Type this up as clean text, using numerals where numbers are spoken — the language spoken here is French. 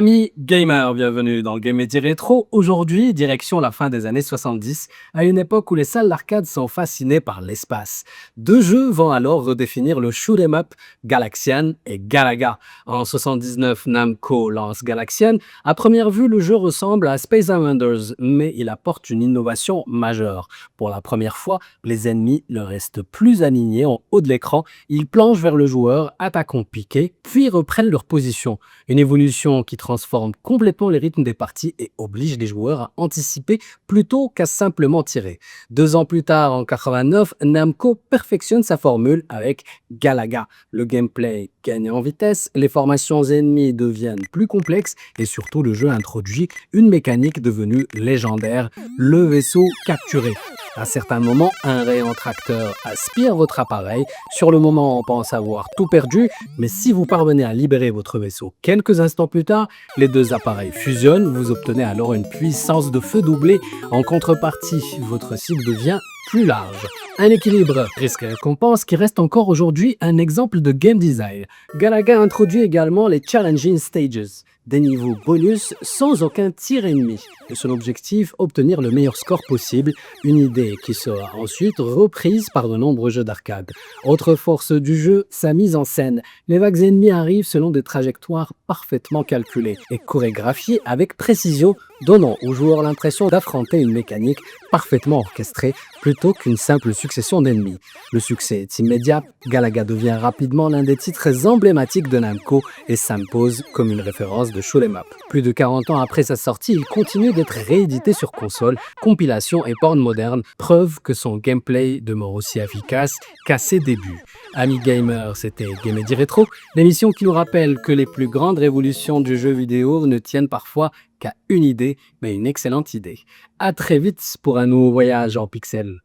Amis gamers, bienvenue dans le Game Medi Rétro. Aujourd'hui, direction la fin des années 70, à une époque où les salles d'arcade sont fascinées par l'espace. Deux jeux vont alors redéfinir le shoot 'em up, Galaxian et Galaga. En 79, Namco lance Galaxian. À première vue, le jeu ressemble à Space Invaders, mais il apporte une innovation majeure. Pour la première fois, les ennemis ne restent plus alignés en haut de l'écran, ils plongent vers le joueur, attaquant piqué, puis reprennent leur position. Une évolution qui transforme complètement les rythmes des parties et oblige les joueurs à anticiper plutôt qu'à simplement tirer. 2 ans plus tard, en 89, Namco perfectionne sa formule avec Galaga. Le gameplay gagne en vitesse, les formations ennemies deviennent plus complexes et surtout le jeu introduit une mécanique devenue légendaire, le vaisseau capturé. À certains moments, un rayon tracteur aspire votre appareil. Sur le moment, on pense avoir tout perdu, mais si vous parvenez à libérer votre vaisseau quelques instants plus tard, les deux appareils fusionnent, vous obtenez alors une puissance de feu doublée. En contrepartie, votre cible devient plus large. Un équilibre risque-récompense qui reste encore aujourd'hui un exemple de game design. Galaga introduit également les Challenging Stages, des niveaux bonus sans aucun tir ennemi. Et son objectif, obtenir le meilleur score possible, une idée qui sera ensuite reprise par de nombreux jeux d'arcade. Autre force du jeu, sa mise en scène. Les vagues ennemies arrivent selon des trajectoires parfaitement calculées et chorégraphiées avec précision, donnant aux joueurs l'impression d'affronter une mécanique parfaitement orchestrée plutôt qu'une simple succession d'ennemis. Le succès est immédiat, Galaga devient rapidement l'un des titres emblématiques de Namco et s'impose comme une référence de shoot 'em up. Plus de 40 ans après sa sortie, il continue d'être réédité sur console, compilation et porn moderne, preuve que son gameplay demeure aussi efficace qu'à ses débuts. Amis gamers, c'était Game Medi Rétro, l'émission qui nous rappelle que les plus grandes révolutions du jeu vidéo ne tiennent parfois qu'à une idée, mais une excellente idée. À très vite pour un nouveau voyage en pixels.